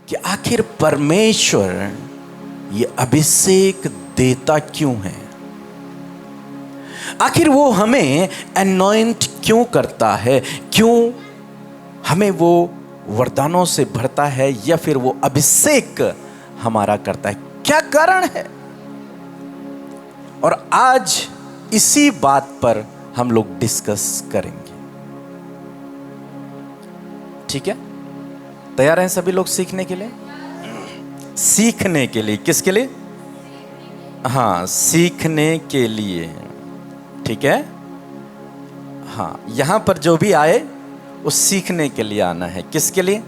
कि आखिर परमेश्वर ये अभिषेक देता क्यों है, आखिर वो हमें अनॉइंट क्यों करता है, क्यों हमें वो वरदानों से भरता है या फिर वो अभिषेक हमारा करता है, क्या कारण है। और आज इसी बात पर हम लोग डिस्कस करेंगे। ठीक है, तैयार हैं सभी लोग सीखने के लिए? सीखने के लिए, किसके लिए? हाँ, सीखने के लिए। ठीक है, हाँ, यहां पर जो भी आए वो सीखने के लिए आना है। किसके लिए?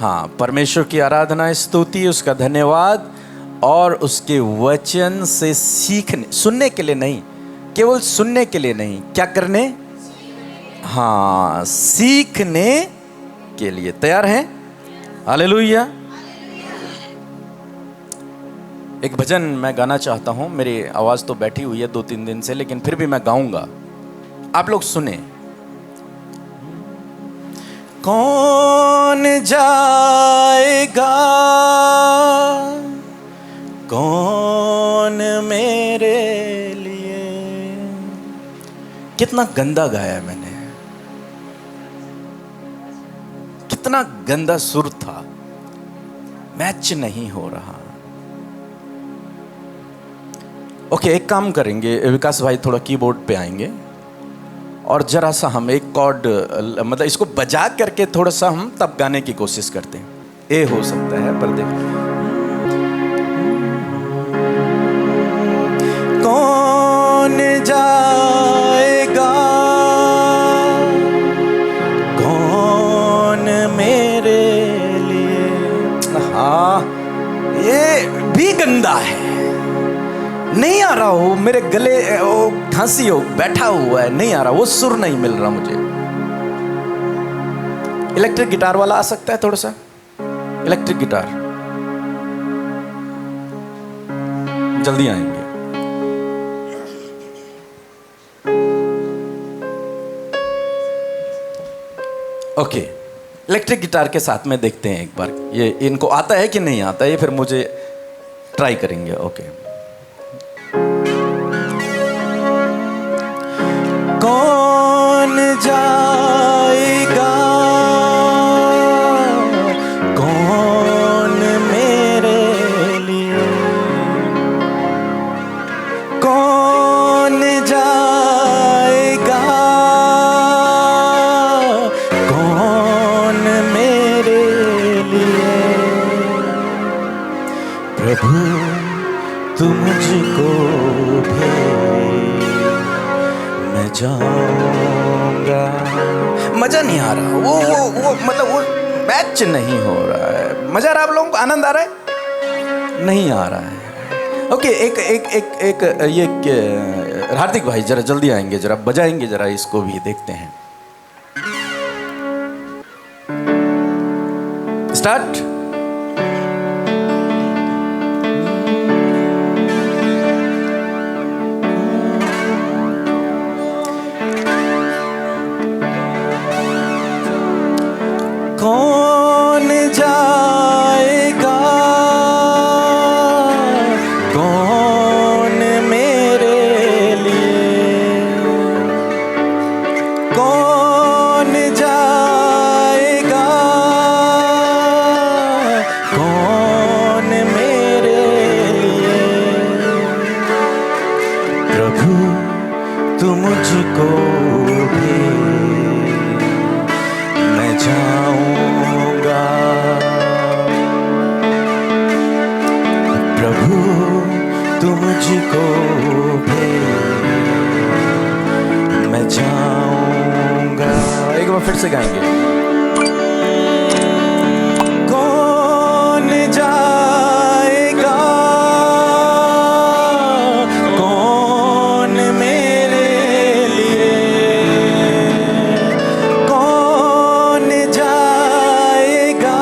हाँ, परमेश्वर की आराधना, स्तुति, उसका धन्यवाद और उसके वचन से सीखने, सुनने के लिए नहीं, केवल सुनने के लिए नहीं, क्या करने? हाँ, सीखने के लिए। तैयार हैं? हालेलुया। एक भजन मैं गाना चाहता हूं, मेरी आवाज तो बैठी हुई है 2-3 दिन से, लेकिन फिर भी मैं गाऊंगा, आप लोग सुने। कौन जाएगा, कौन मेरे लिए। कितना गंदा गाया मैंने, कितना गंदा सुर था, मैच नहीं हो रहा। ओके, एक काम करेंगे, विकास भाई थोड़ा कीबोर्ड पे आएंगे और जरा सा हम एक कॉर्ड, मतलब इसको बजा करके थोड़ा सा हम तब गाने की कोशिश करते हैं। ए हो सकता है, पर देख। कौन जाएगा, कौन मेरे लिए। हाँ, ये भी गंदा है, नहीं आ रहा हो मेरे गले, वो खांसी हो, बैठा हुआ है, नहीं आ रहा, वो सुर नहीं मिल रहा मुझे। इलेक्ट्रिक गिटार वाला आ सकता है थोड़ा सा? इलेक्ट्रिक गिटार जल्दी आएंगे। ओके, इलेक्ट्रिक गिटार के साथ में देखते हैं एक बार, ये इनको आता है कि नहीं आता है, ये फिर मुझे ट्राई करेंगे। ओके, कौन जाएगा, कौन मेरे लिए, कौन जाएगा, कौन मेरे लिए। प्रभु तू मुझको भेज, मैं जाऊंगा। मजा नहीं आ रहा, वो मतलब वो मैच नहीं हो रहा है। मजा आ रहा है आप लोगों को? आनंद आ रहा है? नहीं आ रहा है। ओके, एक ये हार्दिक भाई जरा जल्दी आएंगे, जरा बजाएंगे, जरा इसको भी देखते हैं। स्टार्ट। कौन जाएगा, कौन मेरे लिए, कौन जाएगा, कौन मेरे लिए। प्रभु तू मुझको भी, मैं जाऊंगा। प्रभु तू मुझको भेज, मैं जाऊंगा। एक बार फिर से गाएंगे। कौन जाएगा, कौन मेरे लिए, कौन जाएगा,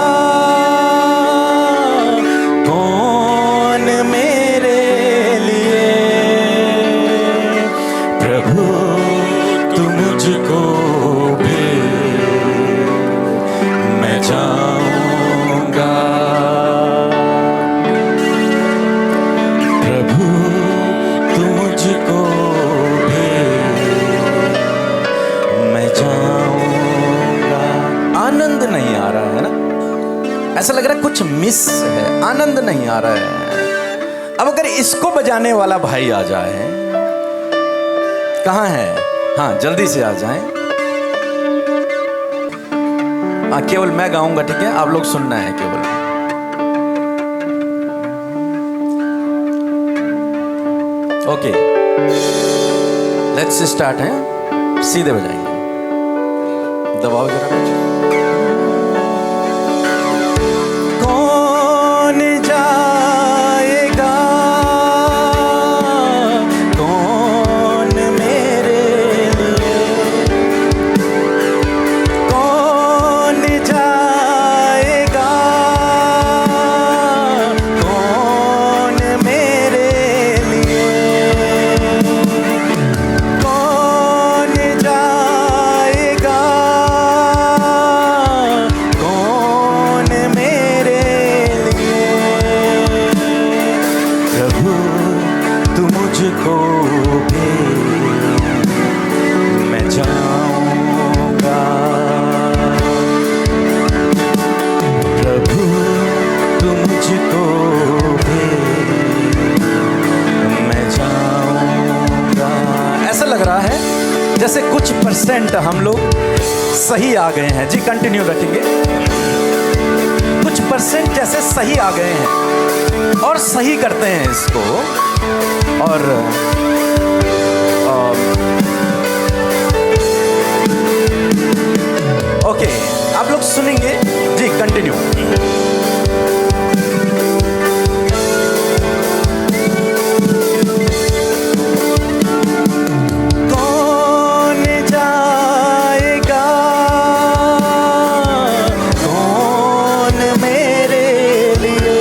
कौन मेरे लिए। प्रभु तू मुझको भेज, ऐसा लग रहा है कुछ मिस है, आनंद नहीं आ रहा है। अब अगर इसको बजाने वाला भाई आ जाए, कहाँ है? हाँ जल्दी से आ जाएं। हाँ केवल मैं गाऊंगा, ठीक है? आप लोग सुनना है केवल। ओके लेट्स स्टार्ट है। सीधे बजाएंगे, दबाओ जरा कुछ। कौन जाएगा, कौन मेरे लिए, कौन जाएगा, कौन मेरे लिए, कौन जाएगा, कौन मेरे लिए। प्रभु तू मुझको भेज, मैं जाऊंगा। प्रभु तू मुझको भेज, मैं जाऊंगा। ऐसा लग रहा है जैसे कुछ परसेंट हम लोग सही आ गए हैं। जी कंटिन्यू रखेंगे। कुछ परसेंट जैसे सही आ गए हैं और सही करते हैं इसको। और ओके आप लोग सुनेंगे। जी कंटिन्यू। कौन जाएगा, कौन मेरे लिए,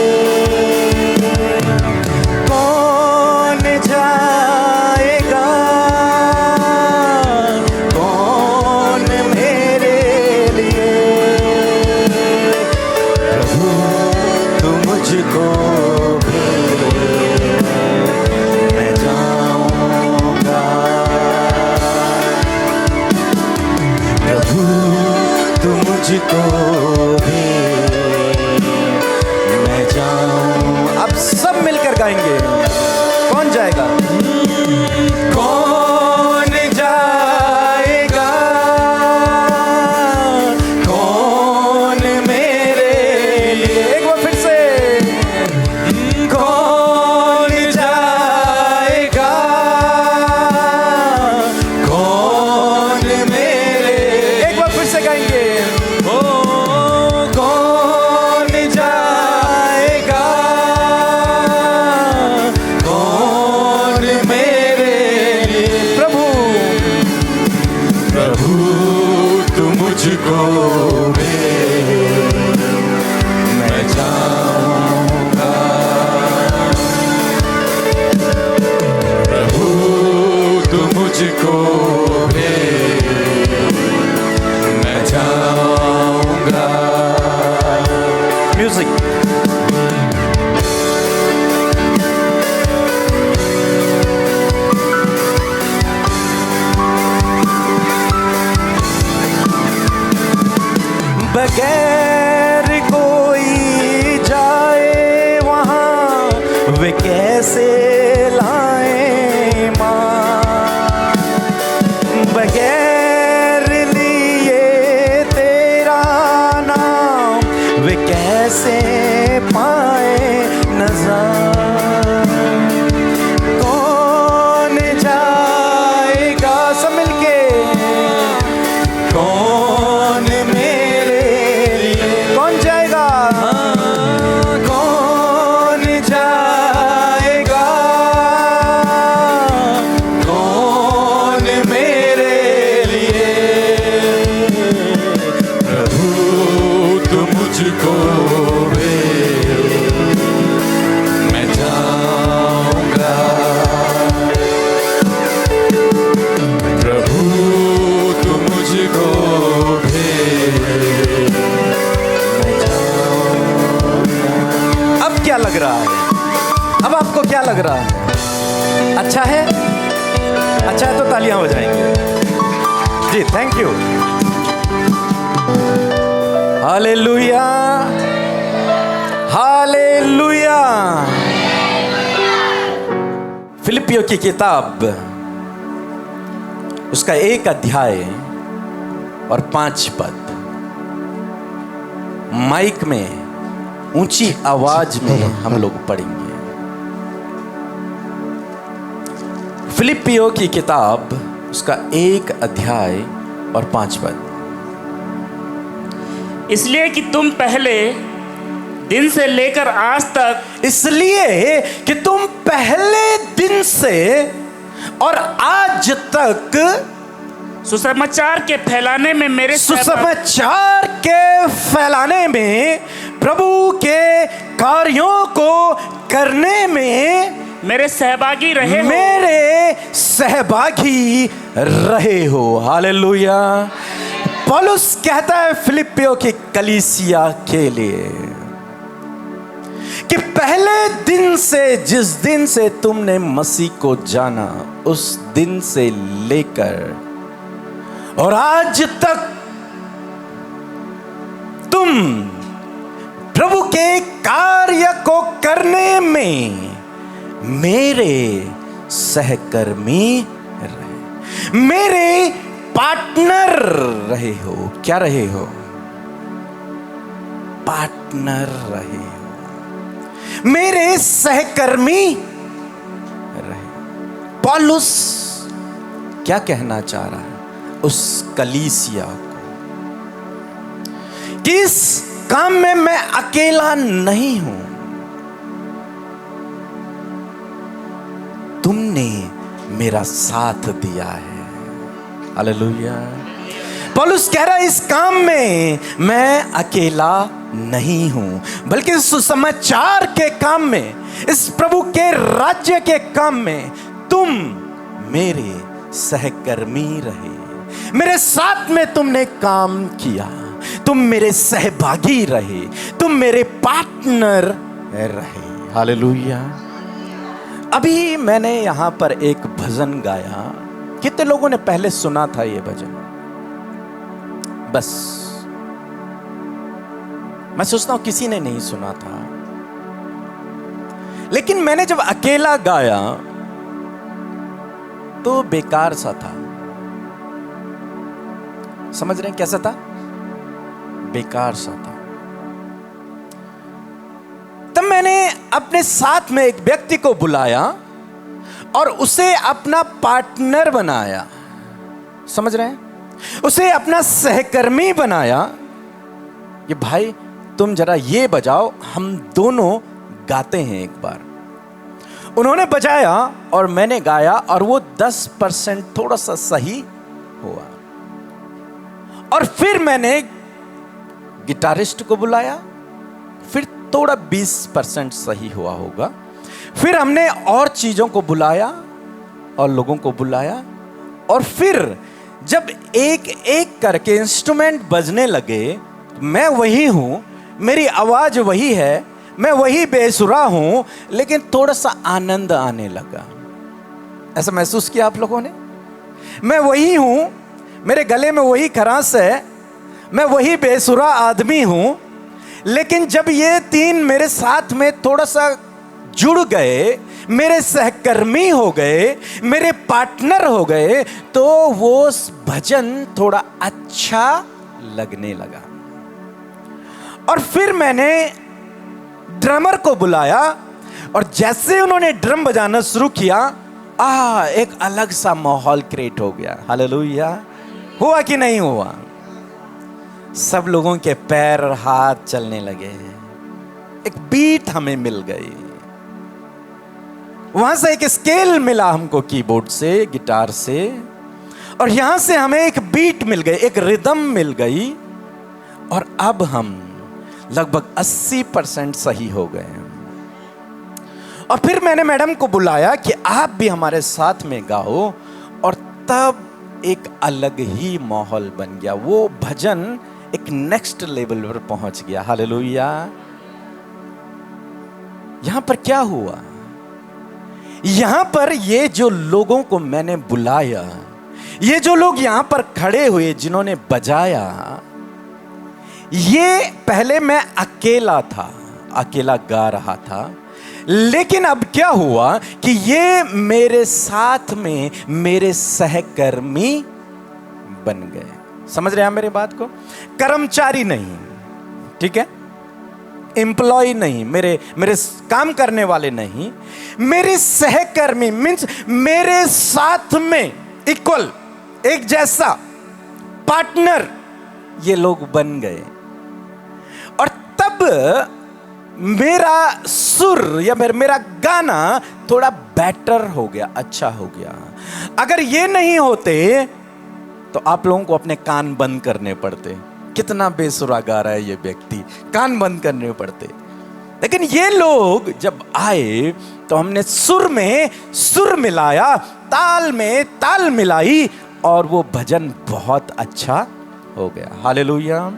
कौन जाएगा, कौन मेरे लिए। प्रभु तू मुझको भेज, मैं जाऊंगा। प्रभु तू मुझको भेज, मैं जाऊं। अब सब मिलकर गाएंगे। कौन जाएगा, कौन जाएगा, कौन मेरे लिए। एक बार फिर से। कौन जाएगा, कौन मेरे। एक बार फिर से गाएंगे। ओ कौन जाएगा, कौन मेरे लिए। प्रभु प्रभु तू मुझको भेज, मैं जाऊंगा। प्रभु तू मुझको भेज, मैं जाऊंगा। म्यूजिक। बगैर कोई जाए वहाँ, वे कैसे लाए माँ। बगैर लिए तेरा नाम, वे कैसे पाए नज़र। कौन जाएगा, सब मिलके। कौन मेरे लिए, कौन जाएगा, कौन जाएगा, कौन मेरे लिए। प्रभु तू मुझको भेज, मैं जाऊंगा। प्रभु तू मुझको भेज, मैं जाऊंगा। अब क्या लग रहा है? अब आपको क्या लग रहा है? अच्छा है? अच्छा है तो तालियां बजाएंगे। जी थैंक यू। हालेलुया। फिलिपियों की किताब उसका 1 अध्याय और 5 पद माइक में ऊंची आवाज में हम लोग पढ़ेंगे। फिलिपियों की किताब उसका 1 अध्याय और 5 पद। इसलिए कि तुम पहले दिन से लेकर आज तक, इसलिए कि तुम पहले दिन से और आज तक सुसमाचार के फैलाने में सुसमाचार के फैलाने में, प्रभु के कार्यों को करने में मेरे सहभागी रहे हो। हालेलुया। पौलुस कहता है फिलिपियों की कलीसिया के लिए कि पहले दिन से, जिस दिन से तुमने मसीह को जाना, उस दिन से लेकर और आज तक तुम प्रभु के कार्य को करने में मेरे सहकर्मी रहे, मेरे पार्टनर रहे हो। क्या रहे हो? पार्टनर रहे हो, मेरे सहकर्मी रहे। पौलुस क्या कहना चाह रहा है उस कलीसिया को कि इस काम में मैं अकेला नहीं हूं, तुमने मेरा साथ दिया है। हालेलुया। पौलुस कह रहा है इस काम में मैं अकेला नहीं हूं, बल्कि सुसमाचार के काम में, इस प्रभु के राज्य के काम में तुम मेरे सहकर्मी रहे, मेरे साथ में तुमने काम किया, तुम मेरे सहभागी रहे, तुम मेरे पार्टनर रहे। हालेलुया। अभी मैंने यहां पर एक भजन गाया। कितने लोगों ने पहले सुना था ये भजन? बस मैं सोचता हूं किसी ने नहीं सुना था, लेकिन मैंने जब अकेला गाया तो बेकार सा था। समझ रहे हैं कैसा था? बेकार सा था। तब मैंने अपने साथ में एक व्यक्ति को बुलाया और उसे अपना पार्टनर बनाया। समझ रहे हैं? उसे अपना सहकर्मी बनाया कि भाई तुम जरा ये बजाओ, हम दोनों गाते हैं एक बार। उन्होंने बजाया और मैंने गाया और वो 10% थोड़ा सा सही हुआ। और फिर मैंने गिटारिस्ट को बुलाया, फिर थोड़ा 20% सही हुआ होगा। फिर हमने और चीजों को बुलाया और लोगों को बुलाया, और फिर जब एक एक करके इंस्ट्रूमेंट बजने लगे, मैं वही हूं, मेरी आवाज वही है, मैं वही बेसुरा हूं, लेकिन थोड़ा सा आनंद आने लगा। ऐसा महसूस किया आप लोगों ने? मैं वही हूं, मेरे गले में वही खराश है, मैं वही बेसुरा आदमी हूं, लेकिन जब ये तीन मेरे साथ में थोड़ा सा जुड़ गए, मेरे सहकर्मी हो गए, मेरे पार्टनर हो गए, तो वो भजन थोड़ा अच्छा लगने लगा। और फिर मैंने ड्रमर को बुलाया और जैसे उन्होंने ड्रम बजाना शुरू किया, एक अलग सा माहौल क्रिएट हो गया। हालेलुया। हुआ कि नहीं हुआ? सब लोगों के पैर और हाथ चलने लगे, एक बीट हमें मिल गई, वहां से एक स्केल मिला हमको कीबोर्ड से, गिटार से, और यहां से हमें एक बीट मिल गई, एक रिदम मिल गई, और अब हम लगभग 80% सही हो गए। और फिर मैंने मैडम को बुलाया कि आप भी हमारे साथ में गाओ, और तब एक अलग ही माहौल बन गया। वो भजन एक नेक्स्ट लेवल पर पहुंच गया। हालेलुया। यहां पर क्या हुआ? यहां पर ये जो लोगों को मैंने बुलाया, ये जो लोग यहां पर खड़े हुए जिन्होंने बजाया, ये पहले मैं अकेला था, अकेला गा रहा था, लेकिन अब क्या हुआ कि ये मेरे साथ में मेरे सहकर्मी बन गए। समझ रहे हैं मेरी बात को? कर्मचारी नहीं, ठीक है, एम्प्लॉय नहीं, मेरे काम करने वाले नहीं, मेरे सहकर्मी मीन्स मेरे साथ में इक्वल, एक जैसा पार्टनर ये लोग बन गए। और तब मेरा सुर या मेरा गाना थोड़ा बेटर हो गया, अच्छा हो गया। अगर ये नहीं होते तो आप लोगों को अपने कान बंद करने पड़ते। कितना बेसुरा गा रहा है ये व्यक्ति, कान बंद करने पड़ते। लेकिन ये लोग जब आए तो हमने सुर में सुर मिलाया, ताल में ताल मिलाई और वो भजन बहुत अच्छा हो गया। हालेलुया।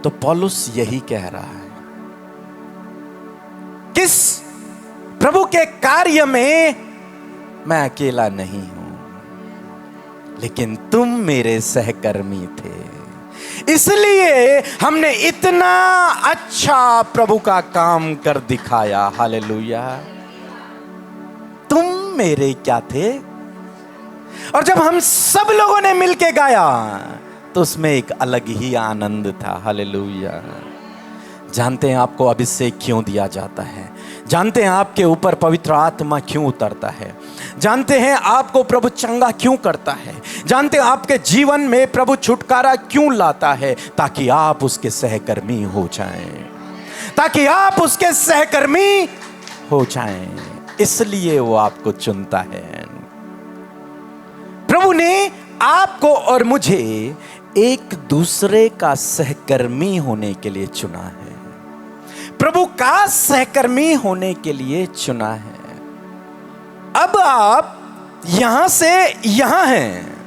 तो पौलुस यही कह रहा है, किस प्रभु के कार्य में मैं अकेला नहीं हूं, लेकिन तुम मेरे सहकर्मी थे, इसलिए हमने इतना अच्छा प्रभु का काम कर दिखाया। हालेलुया। तुम मेरे क्या थे? और जब हम सब लोगों ने मिलके गाया तो उसमें एक अलग ही आनंद था। हालेलुया। जानते हैं आपको अभिषेक क्यों दिया जाता है? जानते हैं आपके ऊपर पवित्र आत्मा क्यों उतरता है? जानते हैं आपको प्रभु चंगा क्यों करता है? जानते हैं आपके जीवन में प्रभु छुटकारा क्यों लाता है? ताकि आप उसके सहकर्मी हो जाएं, ताकि आप उसके सहकर्मी हो जाएं। इसलिए वो आपको चुनता है। प्रभु ने आपको और मुझे एक दूसरे का सहकर्मी होने के लिए चुना है, प्रभु का सहकर्मी होने के लिए चुना है। अब आप यहां से यहां हैं,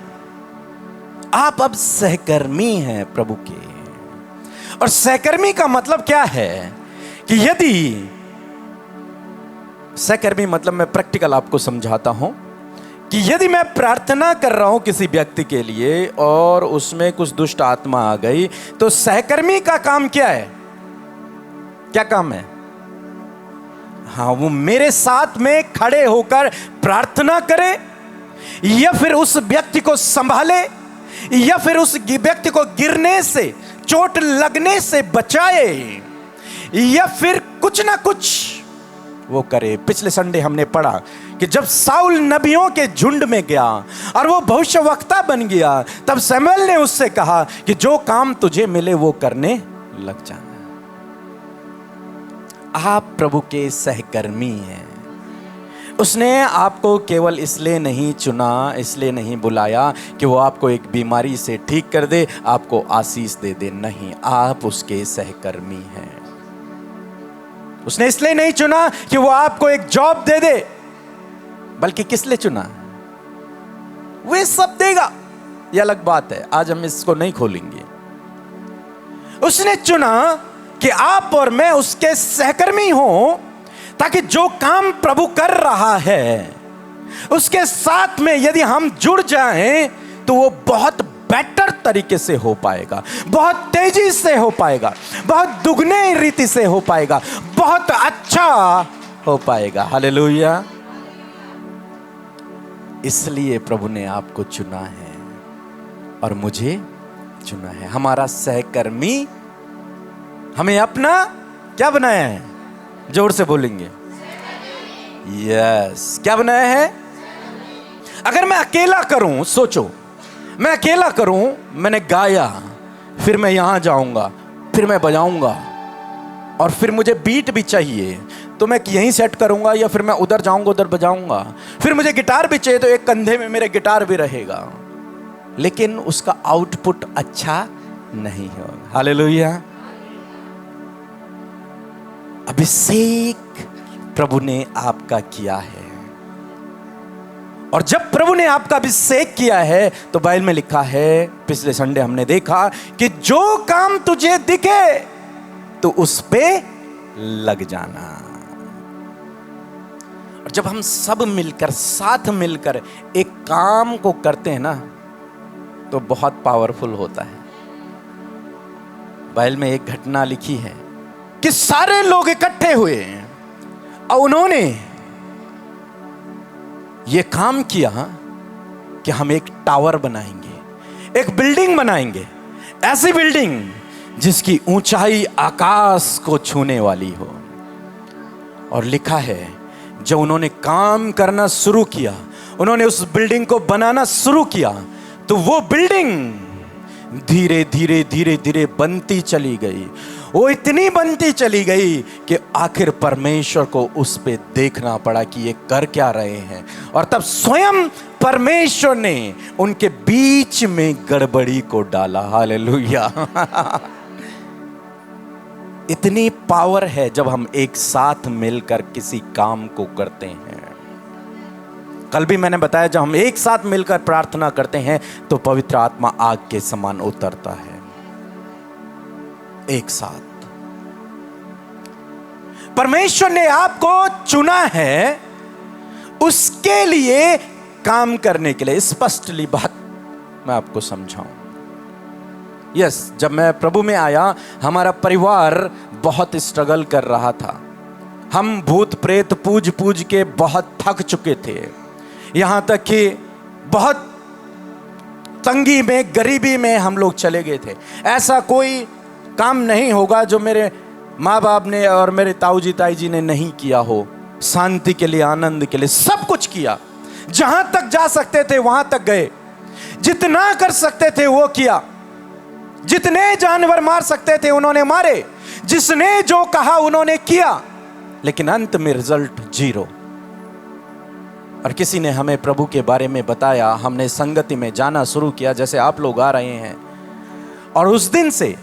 आप अब सहकर्मी हैं प्रभु के। और सहकर्मी का मतलब क्या है कि यदि सहकर्मी मतलब, मैं प्रैक्टिकल आपको समझाता हूं कि यदि मैं प्रार्थना कर रहा हूं किसी व्यक्ति के लिए और उसमें कुछ दुष्ट आत्मा आ गई, तो सहकर्मी का काम क्या है? क्या काम है? हाँ, वो मेरे साथ में खड़े होकर प्रार्थना करे, या फिर उस व्यक्ति को संभाले, या फिर उस व्यक्ति को गिरने से, चोट लगने से बचाए, या फिर कुछ ना कुछ वो करे। पिछले संडे हमने पढ़ा कि जब साउल नबियों के झुंड में गया और वो भविष्यवक्ता बन गया, तब शमूएल ने उससे कहा कि जो काम तुझे मिले वो करने लग जाना। आप प्रभु के सहकर्मी हैं। उसने आपको केवल इसलिए नहीं चुना, इसलिए नहीं बुलाया कि वो आपको एक बीमारी से ठीक कर दे, आपको आशीष दे दे। नहीं, आप उसके सहकर्मी हैं। उसने इसलिए नहीं चुना कि वो आपको एक जॉब दे दे, बल्कि किस लिए चुना? वे सब देगा, यह अलग बात है, आज हम इसको नहीं खोलेंगे। उसने चुना कि आप और मैं उसके सहकर्मी हों, ताकि जो काम प्रभु कर रहा है उसके साथ में यदि हम जुड़ जाएं तो वो बहुत बेटर तरीके से हो पाएगा, बहुत तेजी से हो पाएगा, बहुत दुगने रीति से हो पाएगा, बहुत अच्छा हो पाएगा। हालेलुया। इसलिए प्रभु ने आपको चुना है और मुझे चुना है। हमारा सहकर्मी हमें अपना क्या बनाया है? जोर से बोलेंगे, यस। क्या बनाया है? अगर मैं अकेला करूं, सोचो, मैं अकेला करूं, मैंने गाया, फिर मैं यहां जाऊंगा, फिर मैं बजाऊंगा, और फिर मुझे बीट भी चाहिए तो मैं यहीं सेट करूंगा, या फिर मैं उधर जाऊंगा उधर बजाऊंगा, फिर मुझे गिटार भी चाहिए तो एक कंधे में मेरे गिटार भी रहेगा, लेकिन उसका आउटपुट अच्छा नहीं होगा। हालेलुया। अभिषेक प्रभु ने आपका किया है, और जब प्रभु ने आपका अभिषेक किया है तो बाइबल में लिखा है, पिछले संडे हमने देखा कि जो काम तुझे दिखे तो उस पे लग जाना। और जब हम सब मिलकर, साथ मिलकर एक काम को करते हैं ना, तो बहुत पावरफुल होता है। बाइबल में एक घटना लिखी है, कि सारे लोग इकट्ठे हुए और उन्होंने ये काम किया कि हम एक टावर बनाएंगे, एक बिल्डिंग बनाएंगे, ऐसी बिल्डिंग जिसकी ऊंचाई आकाश को छूने वाली हो। और लिखा है जब उन्होंने काम करना शुरू किया, उन्होंने उस बिल्डिंग को बनाना शुरू किया, तो वो बिल्डिंग धीरे धीरे धीरे धीरे बनती चली गई। वो इतनी बनती चली गई कि आखिर परमेश्वर को उस पे देखना पड़ा कि ये कर क्या रहे हैं। और तब स्वयं परमेश्वर ने उनके बीच में गड़बड़ी को डाला। हालेलुया। इतनी पावर है जब हम एक साथ मिलकर किसी काम को करते हैं। कल भी मैंने बताया जब हम एक साथ मिलकर प्रार्थना करते हैं तो पवित्र आत्मा आग के समान उतरता है। एक साथ परमेश्वर ने आपको चुना है उसके लिए काम करने के लिए। स्पष्टली बात मैं आपको समझाऊं। यस, जब मैं प्रभु में आया हमारा परिवार बहुत स्ट्रगल कर रहा था। हम भूत प्रेत पूज पूज के बहुत थक चुके थे, यहां तक कि बहुत तंगी में, गरीबी में हम लोग चले गए थे। ऐसा कोई काम नहीं होगा जो मेरे माँ बाप ने और मेरे ताऊजी ताई जी ने नहीं किया हो। शांति के लिए, आनंद के लिए सब कुछ किया। जहां तक जा सकते थे वहां तक गए, जितना कर सकते थे वो किया, जितने जानवर मार सकते थे उन्होंने मारे, जिसने जो कहा उन्होंने किया, लेकिन अंत में रिजल्ट 0। और किसी ने हमें प्रभु के बारे में बताया, हमने संगति में जाना शुरू किया जैसे आप लोग आ रहे हैं, और उस दिन से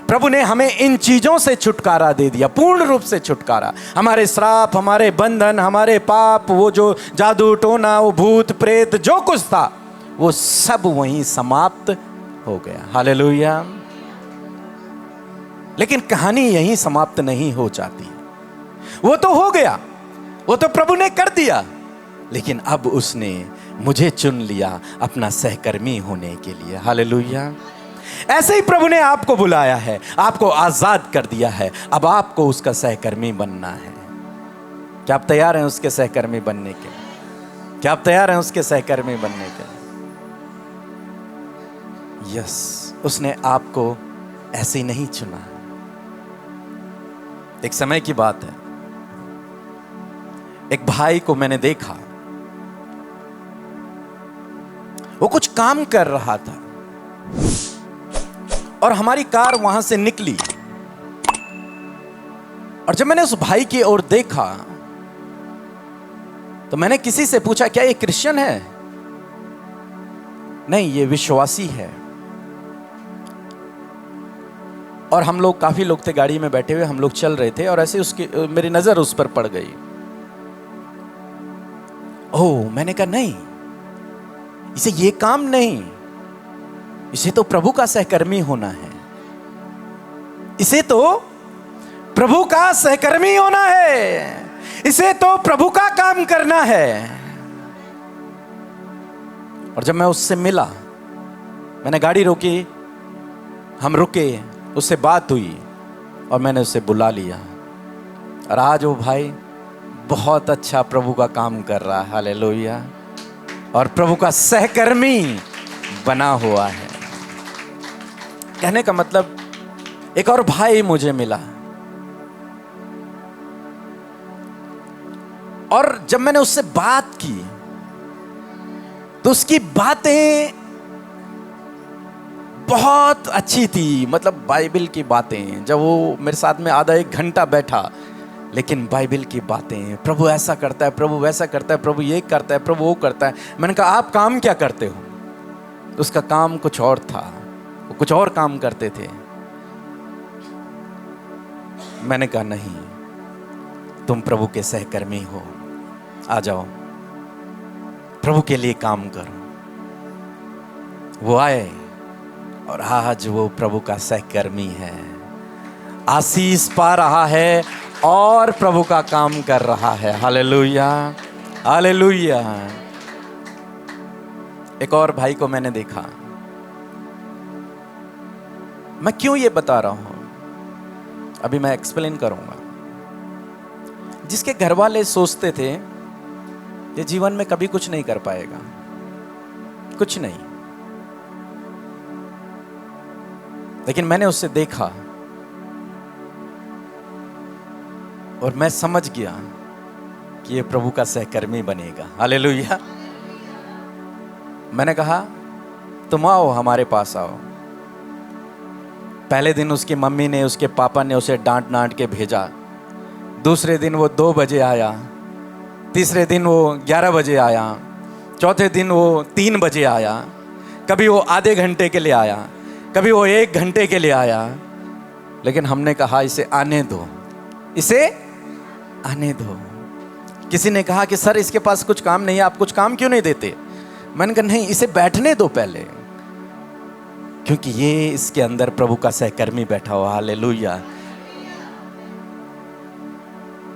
प्रभु ने हमें इन चीजों से छुटकारा दे दिया, पूर्ण रूप से छुटकारा। हमारे श्राप, हमारे बंधन, हमारे पाप, वो जो जादू टोना, वो भूत प्रेत जो कुछ था वो सब वहीं समाप्त हो गया। हालेलुया। लेकिन कहानी यहीं समाप्त नहीं हो जाती। वो तो हो गया, वो तो प्रभु ने कर दिया, लेकिन अब उसने मुझे चुन लिया अपना सहकर्मी होने के लिए। हालेलुया। ऐसे ही प्रभु ने आपको बुलाया है, आपको आजाद कर दिया है, अब आपको उसका सहकर्मी बनना है। क्या आप तैयार हैं उसके सहकर्मी बनने के लिए? क्या आप तैयार हैं उसके सहकर्मी बनने के लिए? यस, उसने आपको ऐसे ही नहीं चुना। एक समय की बात है, एक भाई को मैंने देखा, वो कुछ काम कर रहा था और हमारी कार वहां से निकली। और जब मैंने उस भाई की ओर देखा तो मैंने किसी से पूछा, क्या ये क्रिश्चियन है? नहीं, ये विश्वासी है। और हम लोग, काफी लोग थे गाड़ी में बैठे हुए, हम लोग चल रहे थे और ऐसे उसकी मेरी नजर उस पर पड़ गई। ओह, मैंने कहा नहीं, इसे ये काम नहीं, इसे तो प्रभु का सहकर्मी होना है, इसे तो प्रभु का सहकर्मी होना है, इसे तो प्रभु का काम करना है। और जब मैं उससे मिला, मैंने गाड़ी रोकी, हम रुके, उससे बात हुई और मैंने उसे बुला लिया। और आज वो भाई बहुत अच्छा प्रभु का काम कर रहा है। हालेलुया। और प्रभु का सहकर्मी बना हुआ है। कहने का मतलब, एक और भाई मुझे मिला और जब मैंने उससे बात की तो उसकी बातें बहुत अच्छी थी। मतलब बाइबल की बातें, जब वो मेरे साथ में आधा एक घंटा बैठा, लेकिन बाइबल की बातें, प्रभु ऐसा करता है, प्रभु वैसा करता है, प्रभु ये करता है, प्रभु वो करता है। मैंने कहा, आप काम क्या करते हो? उसका काम कुछ और था, वो कुछ और काम करते थे। मैंने कहा, नहीं, तुम प्रभु के सहकर्मी हो, आ जाओ, प्रभु के लिए काम करो। वो आए और आज वो प्रभु का सहकर्मी है, आशीष पा रहा है और प्रभु का काम कर रहा है। Hallelujah, hallelujah. एक और भाई को मैंने देखा। मैं क्यों ये बता रहा हूं? अभी मैं एक्सप्लेन करूंगा। जिसके घर वाले सोचते थे ये जीवन में कभी कुछ नहीं कर पाएगा, कुछ नहीं, लेकिन मैंने उससे देखा और मैं समझ गया कि ये प्रभु का सहकर्मी बनेगा। हालेलुया। मैंने कहा तुम आओ, हमारे पास आओ। पहले दिन उसकी मम्मी ने, उसके पापा ने उसे डांट डांट के भेजा। दूसरे दिन वो 2 बजे आया, तीसरे दिन वो 11 बजे आया, चौथे दिन वो 3 बजे आया, कभी वो आधे घंटे के लिए आया, कभी वो 1 घंटे के लिए आया। लेकिन हमने कहा इसे आने दो, इसे आने दो। किसी ने कहा कि सर इसके पास कुछ काम नहीं है, आप कुछ काम क्यों नहीं देते? मैंने कहा नहीं, इसे बैठने दो पहले, क्योंकि ये इसके अंदर प्रभु का सहकर्मी बैठा हुआ। हालेलुया।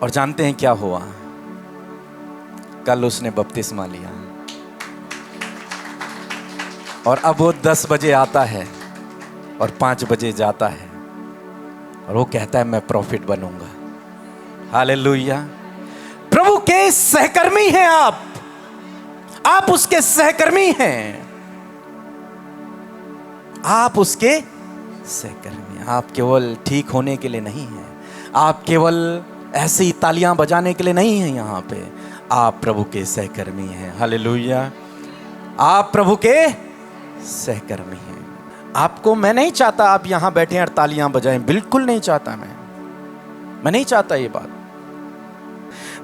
और जानते हैं क्या हुआ? कल उसने बपतिस्मा लिया और अब वो 10 बजे आता है और 5 बजे जाता है और वो कहता है मैं प्रॉफिट बनूंगा। हालेलुया। प्रभु के सहकर्मी हैं आप उसके सहकर्मी हैं, आप उसके सहकर्मी। आप केवल ठीक होने के लिए नहीं हैं, आप केवल ऐसे ही तालियां बजाने के लिए नहीं हैं यहाँ पे, आप प्रभु के सहकर्मी हैं। हालेलुया। आप प्रभु के सहकर्मी हैं। आपको, मैं नहीं चाहता आप यहाँ बैठे और तालियां बजाएं, बिल्कुल नहीं चाहता। मैं नहीं चाहता ये बात।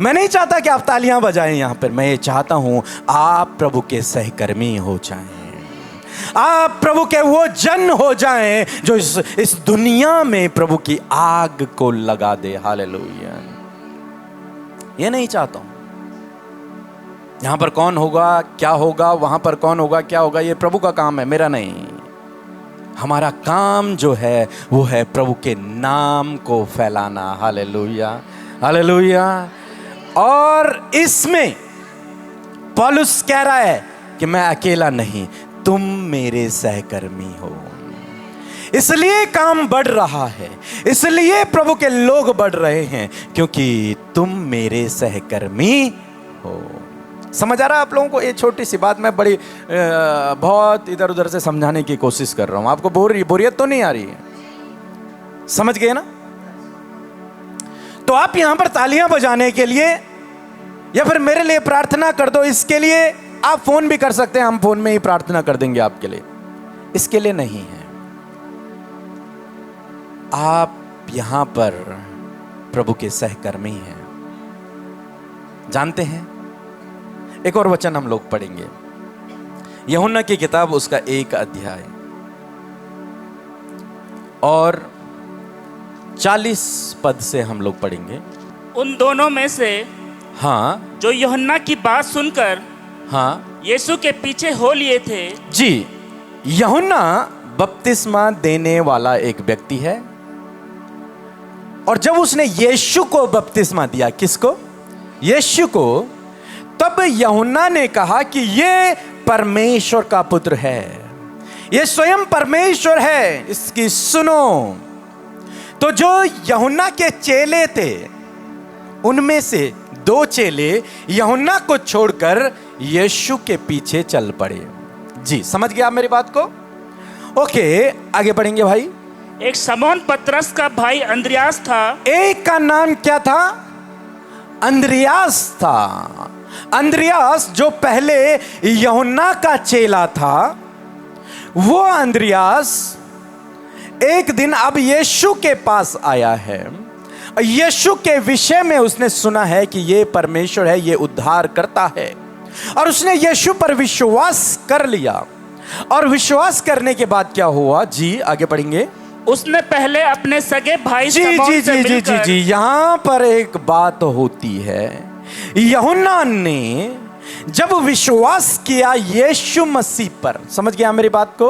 मैं नहीं चाहता कि आप तालियां बजाएं यहाँ पर। मैं ये चाहता हूं आप प्रभु के सहकर्मी हो जाएं, आप प्रभु के वो जन हो जाएं जो इस दुनिया में प्रभु की आग को लगा दे। हालेलुया। ये नहीं चाहता हूं। यहां पर कौन होगा, क्या होगा, वहां पर कौन होगा, क्या होगा, ये प्रभु का काम है, मेरा नहीं। हमारा काम जो है वो है प्रभु के नाम को फैलाना। Hallelujah, hallelujah. और इसमें पौलुस कह रहा है कि मैं अकेला नहीं, तुम मेरे सहकर्मी हो। इसलिए काम बढ़ रहा है, इसलिए प्रभु के लोग बढ़ रहे हैं, क्योंकि तुम मेरे सहकर्मी हो। समझ आ रहा है आप लोगों को? ये छोटी सी बात मैं बड़ी बहुत इधर उधर से समझाने की कोशिश कर रहा हूं। आपको बोरियत तो नहीं आ रही है? समझ गए ना? तो आप यहां पर तालियां बजाने के लिए या फिर मेरे लिए प्रार्थना कर दो, इसके लिए आप फोन भी कर सकते हैं, हम फोन में ही प्रार्थना कर देंगे आपके लिए। इसके लिए नहीं है। आप यहां पर प्रभु के सहकर्मी हैं। जानते हैं, एक और वचन हम लोग पढ़ेंगे, यूहन्ना की किताब उसका 1 अध्याय और 40 पद से हम लोग पढ़ेंगे। उन दोनों में से हाँ, जो यूहन्ना की बात सुनकर हाँ, यीशु के पीछे हो लिए थे। जी, यूहन्ना बपतिस्मा देने वाला एक व्यक्ति है, और जब उसने यीशु को बपतिस्मा दिया, किसको? यीशु को, तब यूहन्ना ने कहा कि ये परमेश्वर का पुत्र है, ये स्वयं परमेश्वर है, इसकी सुनो। तो जो यूहन्ना के चेले थे उनमें से 2 चेले यूहन्ना को छोड़कर यीशु के पीछे चल पड़े। जी, समझ गया आप मेरी बात को? ओके, आगे बढ़ेंगे भाई। एक शमौन पतरस का भाई अंद्रयास था। एक का नाम क्या था? अंद्रयास था। अंद्रयास जो पहले यूहन्ना का चेला था, वो अंद्रयास एक दिन अब यीशु के पास आया है। यीशु के विषय में उसने सुना है कि ये परमेश्वर है, ये उद्धार करता है, और उसने यीशु पर विश्वास कर लिया। और विश्वास करने के बाद क्या हुआ? जी, आगे पढ़ेंगे। उसने पहले अपने सगे भाई जी शमौन जी से जी जी जी मिलकर- जी यहां पर एक बात होती है। यूहन्ना ने जब विश्वास किया यीशु मसीह पर, समझ गया मेरी बात को?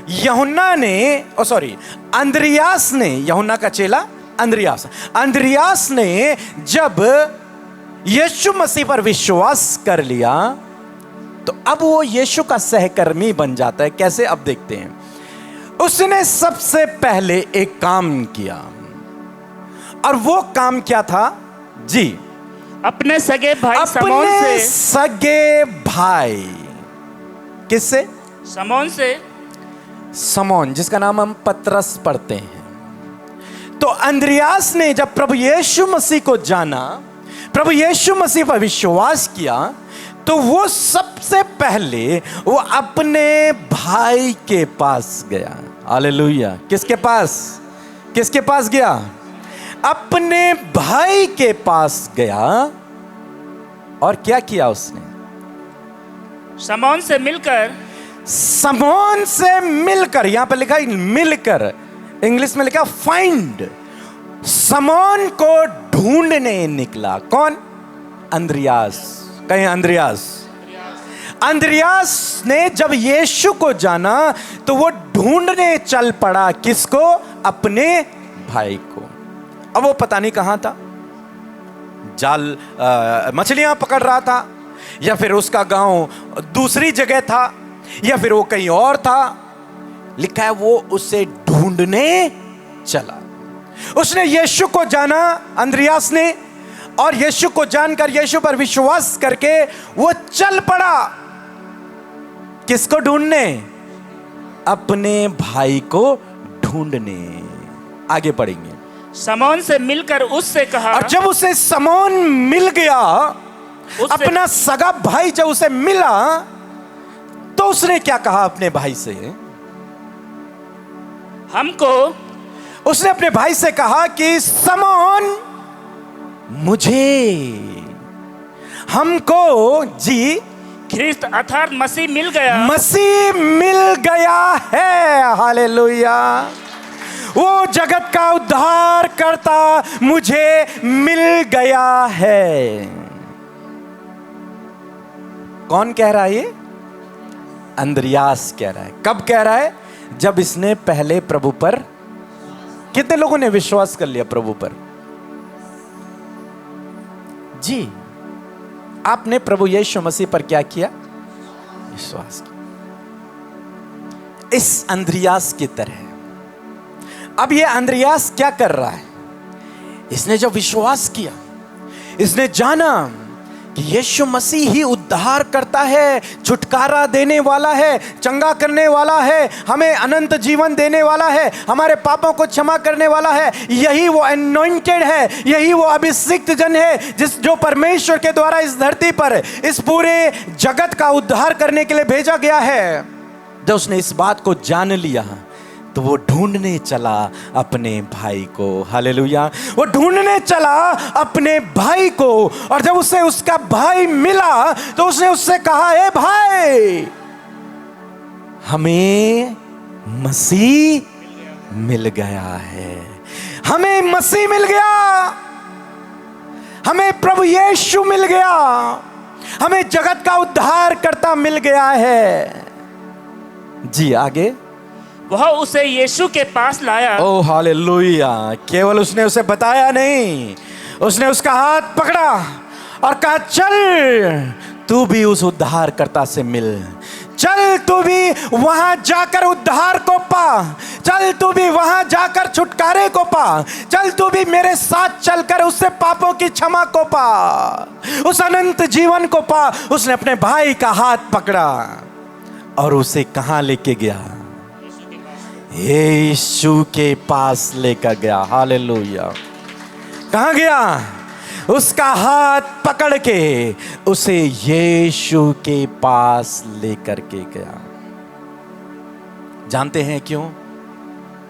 यूहन्ना ने, अंद्रयास ने, यूहन्ना का चेला अंद्रयास ने जब यीशु मसीह पर विश्वास कर लिया, तो अब वो यीशु का सहकर्मी बन जाता है। कैसे? अब देखते हैं। उसने सबसे पहले एक काम किया। और वो काम क्या था जी? अपने सगे भाई समौन अपने से, सगे भाई, किससे? समौन से, समौन, जिसका नाम हम पतरस पढ़ते हैं। तो अंद्रियास ने जब प्रभु यीशु मसीह को जाना, प्रभु यीशु मसीह पर विश्वास किया, तो वो सबसे पहले वो अपने भाई के पास गया। हालेलुया। किसके पास? किसके पास गया? अपने भाई के पास गया। और क्या किया उसने? समौन से मिलकर, समौन से मिलकर, यहां पर लिखा है मिलकर, इंग्लिश में लिखा फाइंड। समौन को ढूंढने निकला। कौन? अंद्रियास। कहीं अंद्रियास। अंद्रियास ने जब यीशु को जाना तो वो ढूंढने चल पड़ा। किसको? अपने भाई को। अब वो पता नहीं कहां था, जाल मछलियां पकड़ रहा था, या फिर उसका गांव दूसरी जगह था, या फिर वो कहीं और था। लिखा है वो उसे ढूंढने चला। उसने यीशु को जाना, अंद्रियास ने, और यीशु को जानकर, यीशु पर विश्वास करके वो चल पड़ा। किसको ढूंढने? अपने भाई को ढूंढने। आगे पढ़ेंगे। समौन से मिलकर उससे कहा, और जब उसे समौन मिल गया, अपना सगा भाई जब उसे मिला, तो उसने क्या कहा अपने भाई से? हमको, उसने अपने भाई से कहा कि समौन, मुझे, हमको जी, ख्रिस्त अर्थात मसीह मिल गया, मसीह मिल गया है। हालेलुया। वो जगत का उद्धार करता मुझे मिल गया है। कौन कह रहा है ये? अंद्रियास कह रहा है। कब कह रहा है? जब इसने पहले प्रभु पर, कितने लोगों ने विश्वास कर लिया प्रभु पर? जी, आपने प्रभु यीशु मसीह पर क्या किया? विश्वास किया। इस अंद्रियास की तरह। अब ये अंद्रियास क्या कर रहा है? इसने जब विश्वास किया, इसने जाना कि यीशु मसीह ही उद्धार करता है, छुटकारा देने वाला है, चंगा करने वाला है, हमें अनंत जीवन देने वाला है, हमारे पापों को क्षमा करने वाला है, यही वो अनॉइंटेड है, यही वो अभिषिक्त जन है जो परमेश्वर के द्वारा इस धरती पर इस पूरे जगत का उद्धार करने के लिए भेजा गया है। जब उसने इस बात को जान लिया, तो वो ढूंढने चला अपने भाई को। हालेलुया। वो ढूंढने चला अपने भाई को, और जब उसे उसका भाई मिला, तो उसने उससे कहा, ए भाई, हमें मसीह मिल गया है, हमें मसीह मिल गया, हमें प्रभु यीशु मिल गया, हमें जगत का उद्धार करता मिल गया है। जी आगे। वह उसे यीशु के पास लाया। ओ हालेलुया। केवल उसने उसे बताया नहीं, उसने उसका हाथ पकड़ा और कहा, चल तू भी उस उद्धारकर्ता से मिल, चल तू भी वहां जाकर उद्धार को पा, चल तू भी वहां जाकर छुटकारे को पा, चल तू भी मेरे साथ चलकर उससे पापों की क्षमा को पा, उस अनंत जीवन को पा। उसने अपने भाई का हाथ पकड़ा और उसे कहां लेके गया? यीशु के पास लेकर गया। हालेलुया। कहां गया? उसका हाथ पकड़ के उसे यीशु के पास लेकर के गया। जानते हैं क्यों?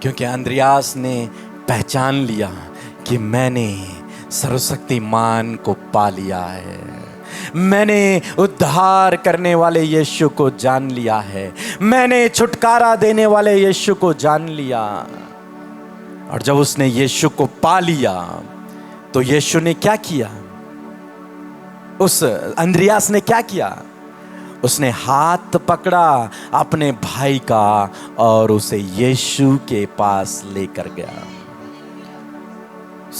क्योंकि अंद्रियास ने पहचान लिया कि मैंने सर्वशक्तिमान को पा लिया है, मैंने उद्धार करने वाले यीशु को जान लिया है, मैंने छुटकारा देने वाले यीशु को जान लिया। और जब उसने यीशु को पा लिया, तो यीशु ने क्या किया? उस अंद्रियास ने क्या किया? उसने हाथ पकड़ा अपने भाई का और उसे यीशु के पास लेकर गया।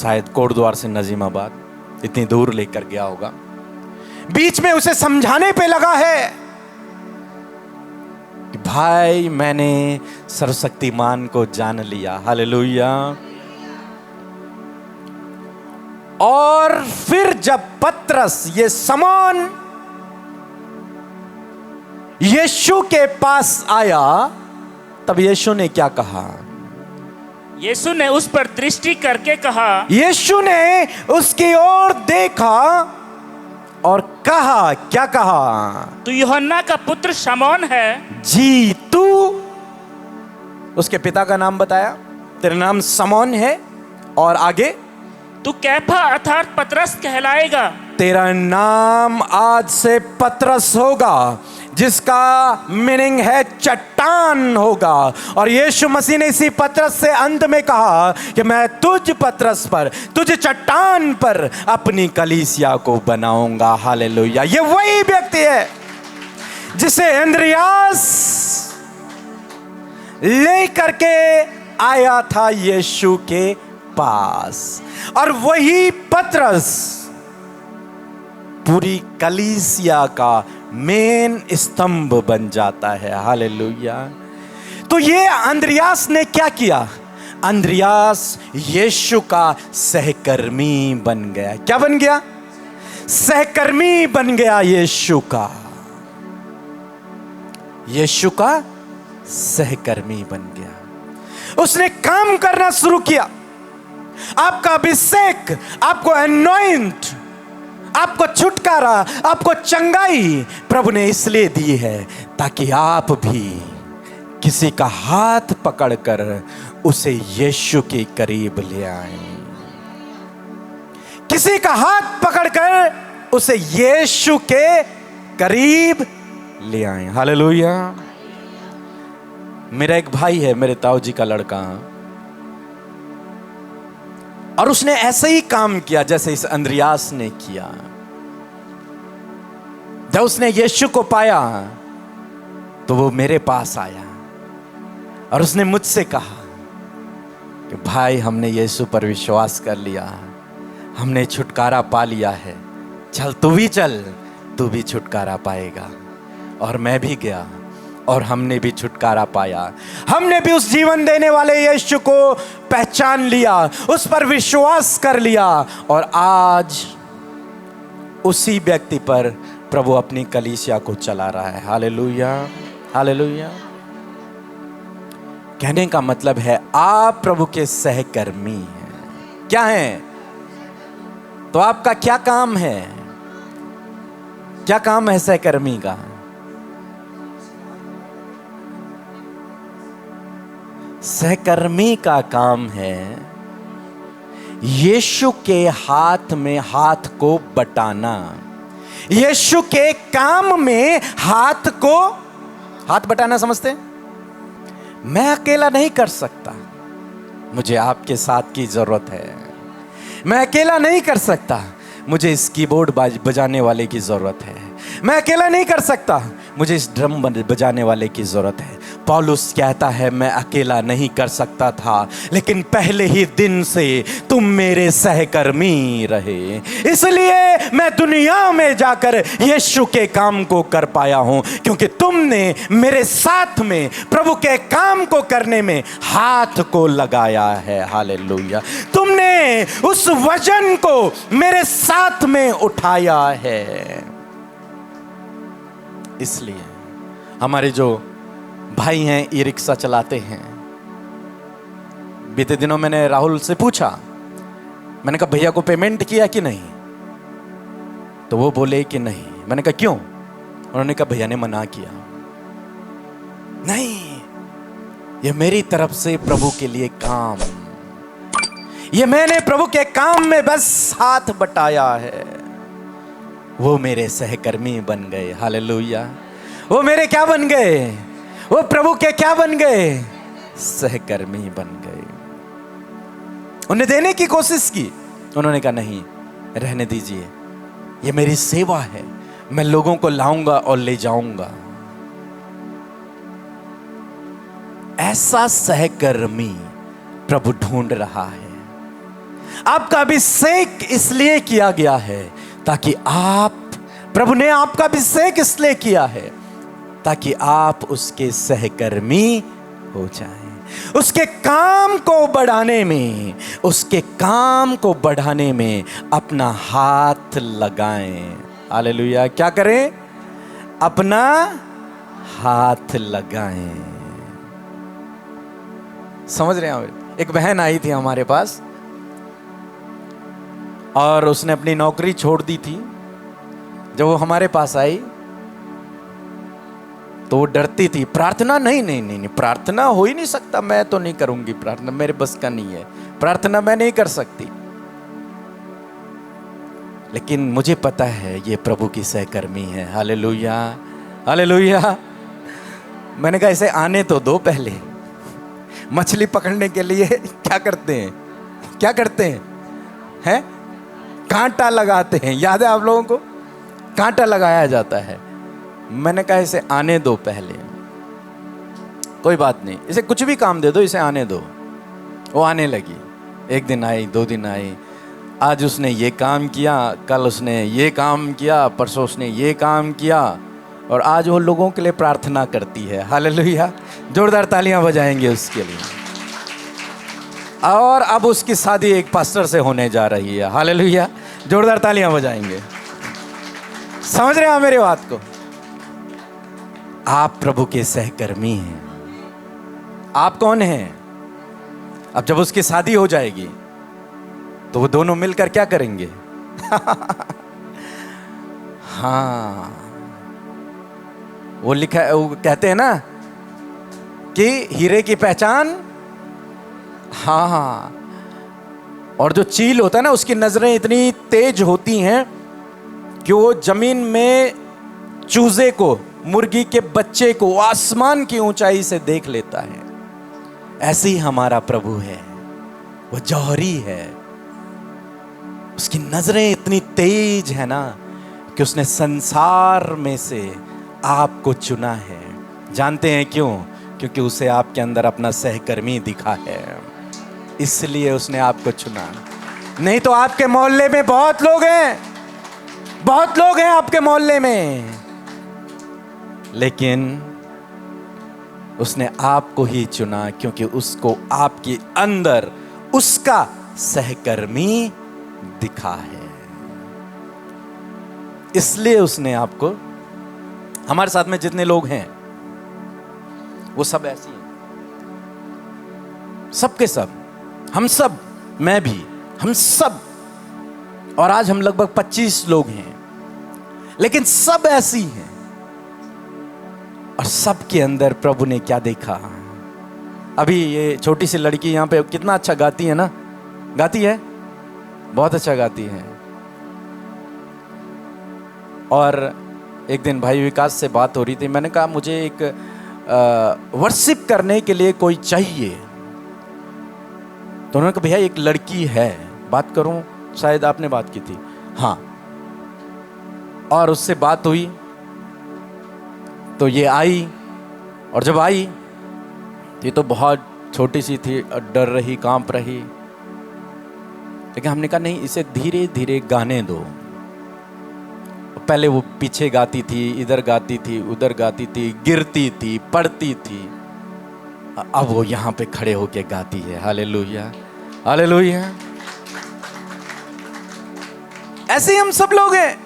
शायद कोटद्वार से नजीमाबाद इतनी दूर लेकर गया होगा। बीच में उसे समझाने पे लगा है कि भाई, मैंने सर्वशक्तिमान को जान लिया। हालेलुया। और फिर जब पतरस, ये समौन, यीशु के पास आया, तब यीशु ने क्या कहा? यीशु ने उस पर दृष्टि करके कहा, यीशु ने उसकी ओर देखा और कहा, क्या कहा? तू यूहन्ना का पुत्र शमौन है। जी, तू, उसके पिता का नाम बताया, तेरा नाम समौन है, और आगे तू कैफा अर्थात पतरस कहलाएगा। तेरा नाम आज से पतरस होगा, जिसका मीनिंग है चट्टान होगा। और यीशु मसीह ने इसी पतरस से अंत में कहा कि मैं तुझ पतरस पर, तुझ चट्टान पर अपनी कलीसिया को बनाऊंगा। हालेलुया। ये वही व्यक्ति है जिसे अंद्रियास लेकर के आया था यीशु के पास, और वही पतरस पूरी कलीसिया का मेन स्तंभ बन जाता है। हालेलुया। तो ये अंद्रियास ने क्या किया? अंद्रियास यीशु का सहकर्मी बन गया। क्या बन गया? सहकर्मी बन गया यीशु का। यीशु का सहकर्मी बन गया। उसने काम करना शुरू किया। आपका अभिषेक, आपको अनॉइंट, आपको छुटकारा, आपको चंगाई प्रभु ने इसलिए दी है ताकि आप भी किसी का हाथ पकड़कर उसे यीशु के करीब ले आए। किसी का हाथ पकड़कर उसे यीशु के करीब ले आए। हालेलुया। मेरा एक भाई है, मेरे ताऊ जी का लड़का, और उसने ऐसे ही काम किया जैसे इस अंद्रियास ने किया। जब उसने यीशु को पाया तो वो मेरे पास आया और उसने मुझसे कहा कि भाई, हमने यीशु पर विश्वास कर लिया, हमने छुटकारा पा लिया है, चल तू भी चल, तू भी छुटकारा पाएगा। और मैं भी गया और हमने भी छुटकारा पाया। हमने भी उस जीवन देने वाले यीशु को पहचान लिया, उस पर विश्वास कर लिया, और आज उसी व्यक्ति पर प्रभु अपनी कलीसिया को चला रहा है। Hallelujah, hallelujah. कहने का मतलब है आप प्रभु के सहकर्मी हैं। क्या हैं? तो आपका क्या काम है? क्या काम है सहकर्मी का? सहकर्मी का काम है यीशु के हाथ में हाथ को बटाना, यीशु के काम में हाथ को, हाथ बटाना समझते हैं? मैं अकेला नहीं कर सकता, मुझे आपके साथ की जरूरत है। मैं अकेला नहीं कर सकता, मुझे इस कीबोर्ड बजाने वाले की जरूरत है। मैं अकेला नहीं कर सकता, मुझे इस ड्रम बजाने वाले की जरूरत है। पौलुस कहता है, मैं अकेला नहीं कर सकता था, लेकिन पहले ही दिन से तुम मेरे सहकर्मी रहे, इसलिए मैं दुनिया में जाकर यीशु के काम को कर पाया हूं, क्योंकि तुमने मेरे साथ में प्रभु के काम को करने में हाथ को लगाया है। हालेलुया। तुमने उस वजन को मेरे साथ में उठाया है। इसलिए हमारे जो भाई हैं, ई रिक्शा चलाते हैं, बीते दिनों मैंने राहुल से पूछा, मैंने कहा भैया को पेमेंट किया कि नहीं? तो वो बोले कि नहीं। मैंने कहा क्यों? उन्होंने कहा भैया ने मना किया। नहीं, ये मेरी तरफ से प्रभु के लिए काम, ये मैंने प्रभु के काम में बस हाथ बटाया है। वो मेरे सहकर्मी बन गए। हालेलुया। वो मेरे क्या बन गए? वो प्रभु के क्या बन गए? सहकर्मी बन गए। उन्हें देने की कोशिश की, उन्होंने कहा नहीं, रहने दीजिए, ये मेरी सेवा है, मैं लोगों को लाऊंगा और ले जाऊंगा। ऐसा सहकर्मी प्रभु ढूंढ रहा है। आपका अभिषेक इसलिए किया गया है ताकि आप, प्रभु ने आपका अभिषेक इसलिए किया है ताकि आप उसके सहकर्मी हो जाएं। उसके काम को बढ़ाने में, उसके काम को बढ़ाने में अपना हाथ लगाएं। हालेलुया। क्या करें? अपना हाथ लगाएं। समझ रहे हैं? एक बहन आई थी हमारे पास और उसने अपनी नौकरी छोड़ दी थी। जब वो हमारे पास आई तो वो डरती थी। प्रार्थना नहीं, प्रार्थना हो ही नहीं सकता, मैं तो नहीं करूंगी प्रार्थना, मेरे बस का नहीं है, प्रार्थना मैं नहीं कर सकती। लेकिन मुझे पता है ये प्रभु की सहकर्मी है। Hallelujah, hallelujah. मैंने कहा इसे आने तो दो पहले। मछली पकड़ने के लिए क्या करते हैं? क्या करते हैं? हैं? कांटा लगाते हैं। याद है आप लोगों को? कांटा लगाया जाता है। मैंने कहा इसे आने दो पहले, कोई बात नहीं, इसे कुछ भी काम दे दो, इसे आने दो। वो आने लगी। एक दिन आई, 2 दिन आई, आज उसने ये काम किया, कल उसने ये काम किया, परसों उसने ये काम किया, और आज वो लोगों के लिए प्रार्थना करती है। हालेलुया। जोरदार तालियां बजाएंगे उसके लिए। और अब उसकी शादी एक पास्टर से होने जा रही है। हालेलुया। जोरदार तालियां बजाएंगे। समझ रहे हैं मेरी बात को? आप प्रभु के सहकर्मी हैं। आप कौन हैं? अब जब उसकी शादी हो जाएगी तो वो दोनों मिलकर क्या करेंगे? हाँ, वो लिखा, वो कहते हैं ना कि हीरे की पहचान, हाँ, और जो चील होता है ना उसकी नजरें इतनी तेज होती हैं कि वो जमीन में चूजे को, मुर्गी के बच्चे को आसमान की ऊंचाई से देख लेता है। ऐसे ही हमारा प्रभु है। वो जौहरी है, उसकी नजरें इतनी तेज है ना कि उसने संसार में से आपको चुना है। जानते हैं क्यों? क्योंकि उसे आपके अंदर अपना सहकर्मी दिखा है, इसलिए उसने आपको चुना। नहीं तो आपके मोहल्ले में बहुत लोग हैं, बहुत लोग हैं आपके मोहल्ले में, लेकिन उसने आपको ही चुना क्योंकि उसको आपके अंदर उसका सहकर्मी दिखा है। इसलिए उसने आपको, हमारे साथ में जितने लोग हैं वो सब ऐसे हैं, सब के सब, हम सब, मैं भी, हम सब, और आज हम लगभग 25 लोग हैं, लेकिन सब ऐसी हैं। और सबके अंदर प्रभु ने क्या देखा? अभी ये छोटी सी लड़की यहाँ पे कितना अच्छा गाती है ना? गाती है, बहुत अच्छा गाती है। और एक दिन भाई विकास से बात हो रही थी, मैंने कहा मुझे एक वर्शिप करने के लिए कोई चाहिए। तो उन्होंने कहा भैया एक लड़की है, बात करूं? शायद आपने बात की थी। हाँ, और उससे बात हुई तो ये आई, और जब आई ये तो बहुत छोटी सी थी, डर रही, कांप रही, लेकिन हमने कहा नहीं, इसे धीरे धीरे गाने दो। पहले वो पीछे गाती थी, इधर गाती थी, उधर गाती थी, गिरती थी, पड़ती थी, अब वो यहाँ पे खड़े होके गाती है। Hallelujah, hallelujah. ऐसे ही हम सब लोग हैं,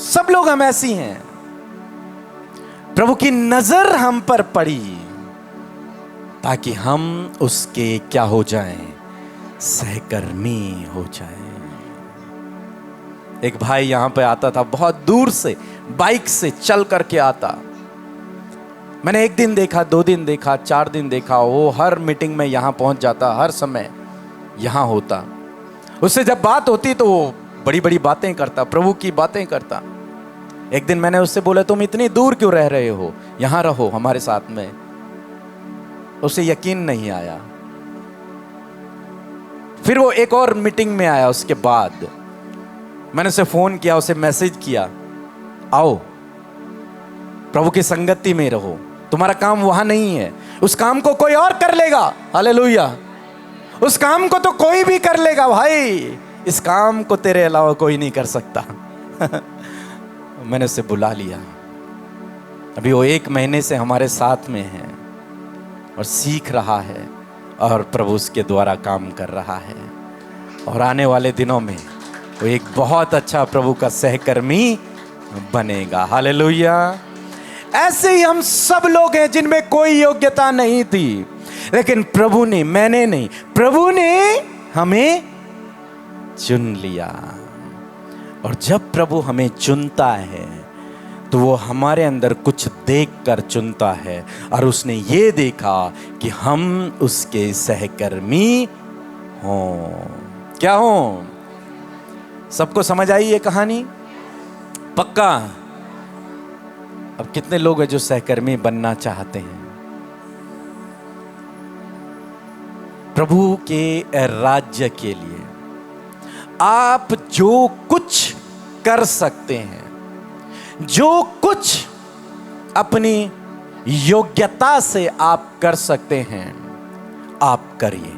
सब लोग हम ऐसी हैं। प्रभु की नजर हम पर पड़ी ताकि हम उसके क्या हो जाएं? सहकर्मी हो जाएं। एक भाई यहां पे आता था, बहुत दूर से बाइक से चल करके आता। मैंने 1 दिन देखा, 2 दिन देखा, 4 दिन देखा, वो हर मीटिंग में यहां पहुंच जाता, हर समय यहां होता। उससे जब बात होती तो वो बड़ी बड़ी बातें करता, प्रभु की बातें करता। एक दिन मैंने उससे बोला तुम इतनी दूर क्यों रह रहे हो, यहां रहो हमारे साथ में। उसे यकीन नहीं आया। फिर वो एक और मीटिंग में आया, उसके बाद मैंने उसे फोन किया, उसे मैसेज किया, आओ प्रभु की संगति में रहो, तुम्हारा काम वहां नहीं है, उस काम को कोई और कर लेगा। हालेलुया। उस काम को तो कोई भी कर लेगा भाई, इस काम को तेरे अलावा कोई नहीं कर सकता। मैंने उसे बुला लिया। अभी वो 1 महीने से हमारे साथ में है। और सीख रहा है और प्रभु उसके द्वारा काम कर रहा है और आने वाले दिनों में वो एक बहुत अच्छा प्रभु का सहकर्मी बनेगा। हालेलुया। ऐसे ही हम सब लोग हैं जिनमें कोई योग्यता नहीं थी, लेकिन प्रभु ने, मैंने नहीं, प्रभु ने हमें चुन लिया। और जब प्रभु हमें चुनता है तो वो हमारे अंदर कुछ देखकर चुनता है, और उसने ये देखा कि हम उसके सहकर्मी हों। क्या हों? सबको समझ आई ये कहानी? पक्का? अब कितने लोग हैं जो सहकर्मी बनना चाहते हैं प्रभु के राज्य के लिए? आप जो कुछ कर सकते हैं, जो कुछ अपनी योग्यता से आप कर सकते हैं, आप करिए।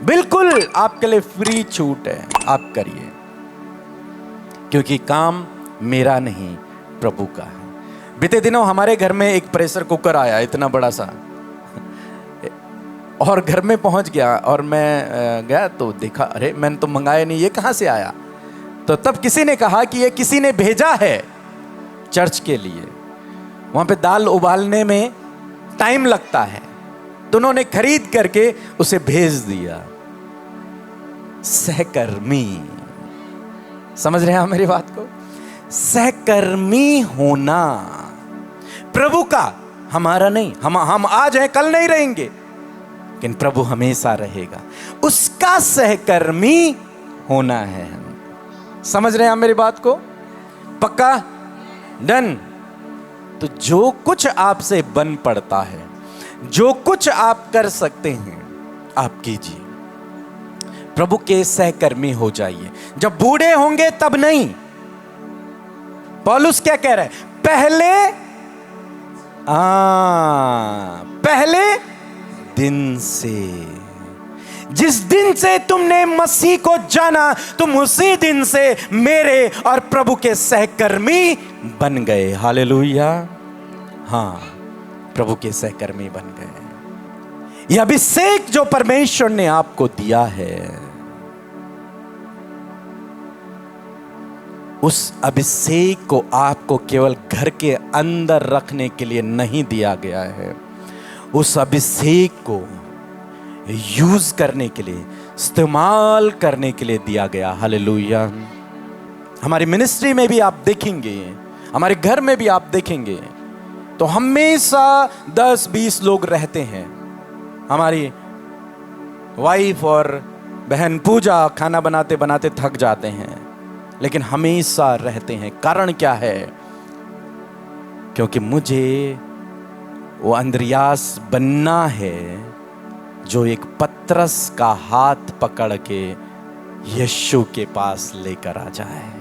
बिल्कुल आपके लिए फ्री छूट है, आप करिए, क्योंकि काम मेरा नहीं प्रभु का है। बीते दिनों हमारे घर में एक प्रेशर कुकर आया, इतना बड़ा सा, और घर में पहुंच गया और मैं गया तो देखा, अरे मैंने तो मंगाया नहीं, ये कहां से आया? तो तब किसी ने कहा कि ये किसी ने भेजा है चर्च के लिए, वहां पे दाल उबालने में टाइम लगता है, तो उन्होंने खरीद करके उसे भेज दिया। सहकर्मी, समझ रहे हैं आप मेरी बात को? सहकर्मी होना प्रभु का, हमारा नहीं। हम आज हैं, कल नहीं रहेंगे, लेकिन प्रभु हमेशा रहेगा। उसका सहकर्मी होना है। समझ रहे हैं आप मेरी बात को? पक्का? डन? तो जो कुछ आपसे बन पड़ता है, जो कुछ आप कर सकते हैं, आप कीजिए। प्रभु के सहकर्मी हो जाइए। जब बूढ़े होंगे तब नहीं। पौलुस क्या कह रहा है? पहले दिन से, जिस दिन से तुमने मसीह को जाना, तुम उसी दिन से मेरे और प्रभु के सहकर्मी बन गए। हालेलुया। हाँ, प्रभु के सहकर्मी बन गए। यह अभिषेक जो परमेश्वर ने आपको दिया है, उस अभिषेक को आपको केवल घर के अंदर रखने के लिए नहीं दिया गया है, उस अभिषेक को यूज करने के लिए, इस्तेमाल करने के लिए दिया गया। हालेलुया। हमारी मिनिस्ट्री में भी आप देखेंगे, हमारे घर में भी आप देखेंगे, तो हमेशा 10-20 लोग रहते हैं। हमारी वाइफ और बहन पूजा खाना बनाते बनाते थक जाते हैं, लेकिन हमेशा रहते हैं। कारण क्या है? क्योंकि मुझे वो अंद्रियास बनना है जो एक पतरस का हाथ पकड़ के यीशु के पास लेकर आ जाए,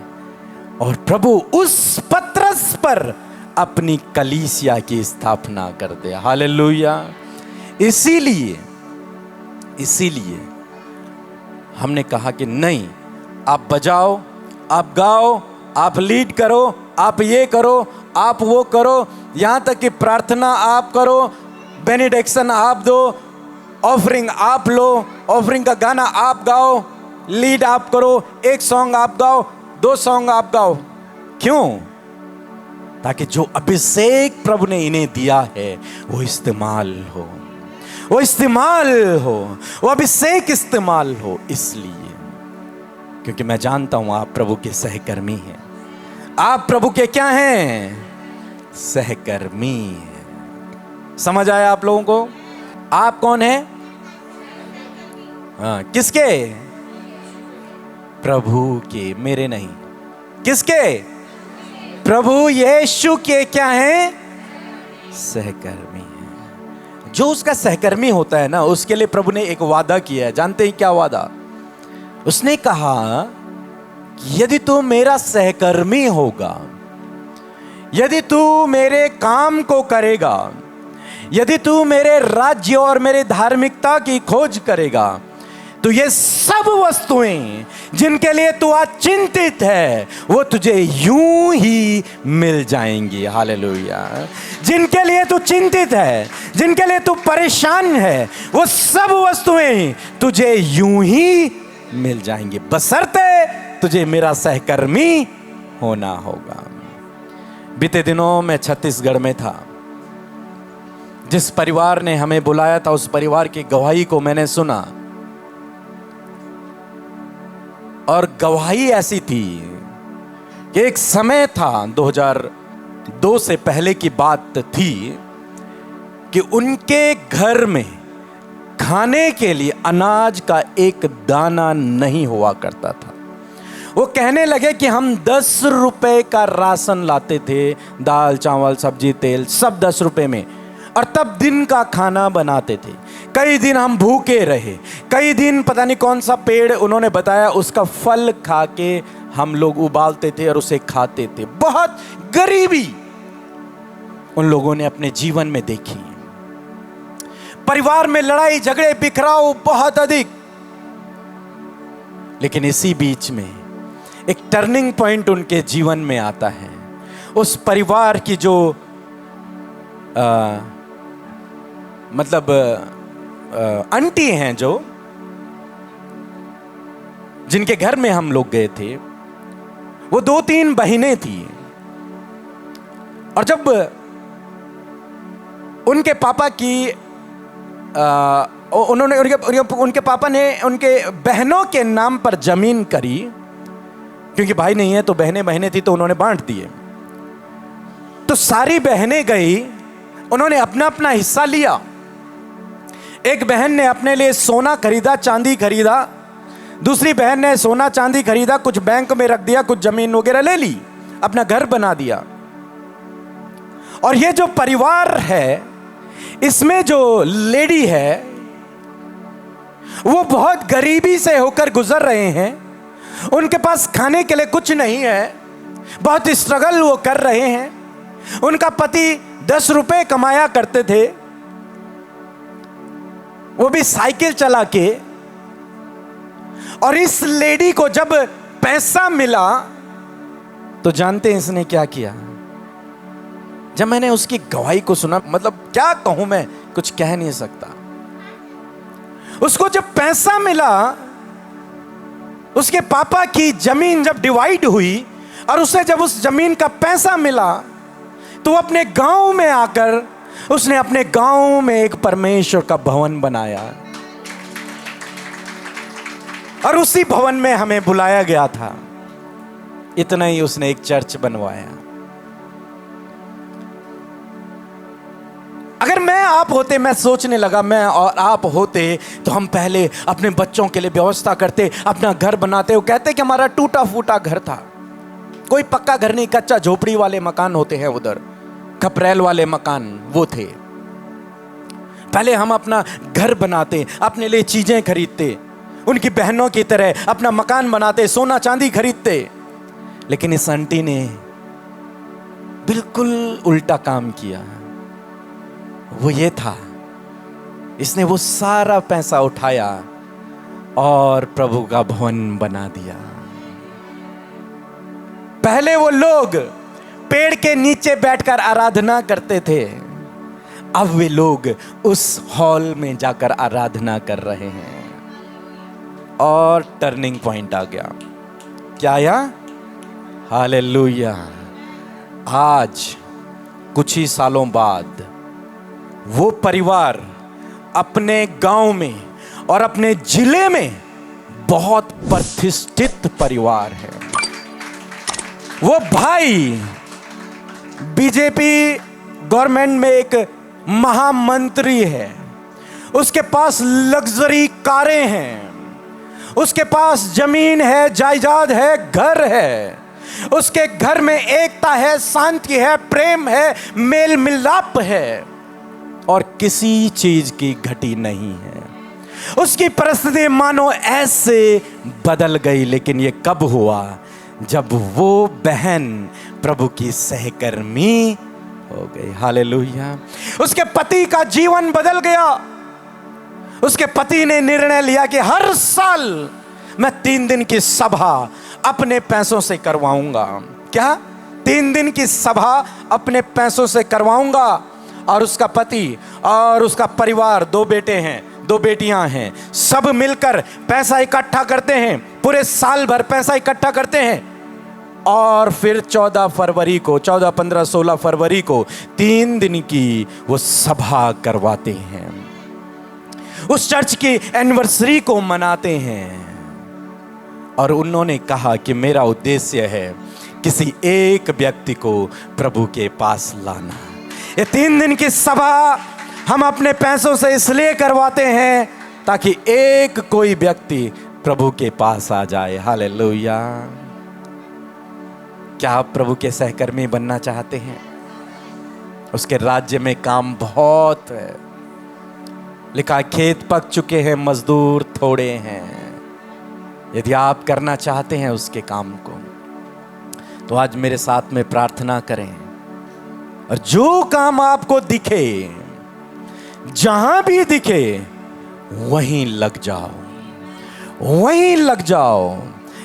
और प्रभु उस पतरस पर अपनी कलीसिया की स्थापना कर दे। हालेलुया। इसीलिए हमने कहा कि नहीं, आप बजाओ, आप गाओ, आप लीड करो, आप ये करो, आप वो करो, यहां तक कि प्रार्थना आप करो, बेनेडिक्शन आप दो, ऑफरिंग आप लो, ऑफरिंग का गाना आप गाओ, लीड आप करो, एक सॉन्ग आप गाओ, 2 सॉन्ग आप गाओ। क्यों? ताकि जो अभिषेक प्रभु ने इन्हें दिया है वो इस्तेमाल हो, वो इस्तेमाल हो, वो अभिषेक इस्तेमाल हो। इसलिए, क्योंकि मैं जानता हूं आप प्रभु के सहकर्मी हैं। आप प्रभु के क्या हैं? सहकर्मी हैं। समझ आया आप लोगों को? आप कौन हैं? हाँ, किसके? प्रभु के, मेरे नहीं। किसके? प्रभु यीशु के क्या हैं? सहकर्मी हैं। जो उसका सहकर्मी होता है ना, उसके लिए प्रभु ने एक वादा किया है। जानते हैं क्या वादा? उसने कहा कि यदि तू मेरा सहकर्मी होगा, यदि तू मेरे काम को करेगा, यदि तू मेरे राज्य और मेरे धार्मिकता की खोज करेगा, तो ये सब वस्तुएं जिनके लिए तू आज चिंतित है वो तुझे यूं ही मिल जाएंगी। हालेलुया। जिनके लिए तू चिंतित है, जिनके लिए तू परेशान है, वो सब वस्तुएं तुझे यूं ही मिल जाएंगी, बशर्ते तुझे मेरा सहकर्मी होना होगा। बीते दिनों मैं छत्तीसगढ़ में था। जिस परिवार ने हमें बुलाया था उस परिवार की गवाही को मैंने सुना, और गवाही ऐसी थी कि एक समय था, 2002 से पहले की बात थी, कि उनके घर में खाने के लिए अनाज का एक दाना नहीं हुआ करता था। वो कहने लगे कि हम 10 रुपए का राशन लाते थे, दाल चावल सब्जी तेल सब 10 रुपए में, और तब दिन का खाना बनाते थे। कई दिन हम भूखे रहे, कई दिन पता नहीं कौन सा पेड़ उन्होंने बताया उसका फल खा के हम लोग उबालते थे और उसे खाते थे। बहुत गरीबी उन लोगों ने अपने जीवन में देखी। परिवार में लड़ाई झगड़े बिखराव बहुत अधिक। लेकिन इसी बीच में एक टर्निंग पॉइंट उनके जीवन में आता है। उस परिवार की जो आंटी हैं, जो जिनके घर में हम लोग गए थे, वो 2-3 बहनें थी। और जब उनके पापा की उनके पापा ने उनके बहनों के नाम पर जमीन करी, क्योंकि भाई नहीं है तो बहनें थी तो उन्होंने बांट दिए। तो सारी बहनें गई, उन्होंने अपना अपना हिस्सा लिया। एक बहन ने अपने लिए सोना खरीदा, चांदी खरीदा, दूसरी बहन ने सोना चांदी खरीदा, कुछ बैंक में रख दिया, कुछ जमीन वगैरह ले ली, अपना घर बना दिया। और ये जो परिवार है, इसमें जो लेडी है वो बहुत गरीबी से होकर गुजर रहे हैं। उनके पास खाने के लिए कुछ नहीं है, बहुत स्ट्रगल वो कर रहे हैं। उनका पति 10 रुपए कमाया करते थे, वो भी साइकिल चला के। और इस लेडी को जब पैसा मिला तो जानते हैं इसने क्या किया? जब मैंने उसकी गवाही को सुना, मतलब क्या कहूं मैं, कुछ कह नहीं सकता। उसको जब पैसा मिला, उसके पापा की जमीन जब डिवाइड हुई और उसे जब उस जमीन का पैसा मिला, तो अपने गांव में आकर उसने अपने गांव में एक परमेश्वर का भवन बनाया। और उसी भवन में हमें बुलाया गया था। इतना ही, उसने एक चर्च बनवाया। अगर मैं आप होते, मैं सोचने लगा, मैं और आप होते तो हम पहले अपने बच्चों के लिए व्यवस्था करते, अपना घर बनाते। वो कहते कि हमारा टूटा फूटा घर था, कोई पक्का घर नहीं, कच्चा झोपड़ी वाले मकान होते हैं उधर, खपरेल वाले मकान वो थे। पहले हम अपना घर बनाते, अपने लिए चीजें खरीदते, उनकी बहनों की तरह अपना मकान बनाते, सोना चांदी खरीदते। लेकिन इस आंटी ने बिल्कुल उल्टा काम किया। वो ये था, इसने वो सारा पैसा उठाया और प्रभु का भवन बना दिया। पहले वो लोग पेड़ के नीचे बैठकर आराधना करते थे, अब वे लोग उस हॉल में जाकर आराधना कर रहे हैं। और टर्निंग पॉइंट आ गया। क्या आया? हालेलुया। आज कुछ ही सालों बाद वो परिवार अपने गांव में और अपने जिले में बहुत प्रतिष्ठित परिवार है। वो भाई बीजेपी गवर्नमेंट में एक महामंत्री है, उसके पास लग्जरी कारें हैं, उसके पास जमीन है, जायदाद है, घर है, उसके घर में एकता है, शांति है, प्रेम है, मेल मिलाप है, और किसी चीज की घटी नहीं है। उसकी परिस्थिति मानो ऐसे बदल गई। लेकिन ये कब हुआ? जब वो बहन प्रभु की सहकर्मी हो गई। हालेलुया। उसके पति का जीवन बदल गया। उसके पति ने निर्णय लिया कि हर साल मैं 3 दिन की सभा अपने पैसों से करवाऊंगा। क्या? 3 दिन की सभा अपने पैसों से करवाऊंगा। और उसका पति और उसका परिवार, 2 बेटे हैं, 2 बेटियां हैं, सब मिलकर पैसा इकट्ठा करते हैं, पूरे साल भर पैसा इकट्ठा करते हैं। और फिर 14 फरवरी को, 14, 15, 16 फरवरी को 3 दिन की वो सभा करवाते हैं, उस चर्च की एनिवर्सरी को मनाते हैं। और उन्होंने कहा कि मेरा उद्देश्य है किसी एक व्यक्ति को प्रभु के पास लाना। ये 3 दिन की सभा हम अपने पैसों से इसलिए करवाते हैं ताकि एक कोई व्यक्ति प्रभु के पास आ जाए। हालेलुया। क्या आप प्रभु के सहकर्मी बनना चाहते हैं? उसके राज्य में काम बहुत है। लिखा, खेत पक चुके हैं, मजदूर थोड़े हैं। यदि आप करना चाहते हैं उसके काम को, तो आज मेरे साथ में प्रार्थना करें और जो काम आपको दिखे, जहां भी दिखे, वहीं लग जाओ, वहीं लग जाओ।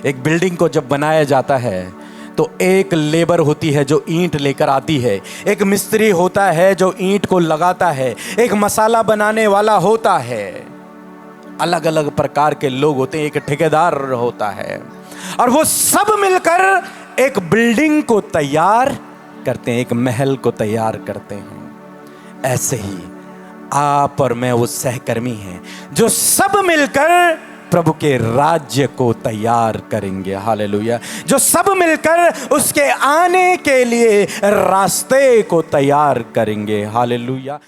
एक बिल्डिंग को जब बनाया जाता है तो एक लेबर होती है जो ईंट लेकर आती है, एक मिस्त्री होता है जो ईंट को लगाता है, एक मसाला बनाने वाला होता है, अलग अलग प्रकार के लोग होते हैं, एक ठेकेदार होता है, और वो सब मिलकर एक बिल्डिंग को तैयार करते हैं, एक महल को तैयार करते हैं। ऐसे ही आप और मैं वो सहकर्मी हैं जो सब मिलकर प्रभु के राज्य को तैयार करेंगे। हालेलुया। जो सब मिलकर उसके आने के लिए रास्ते को तैयार करेंगे। हालेलुया।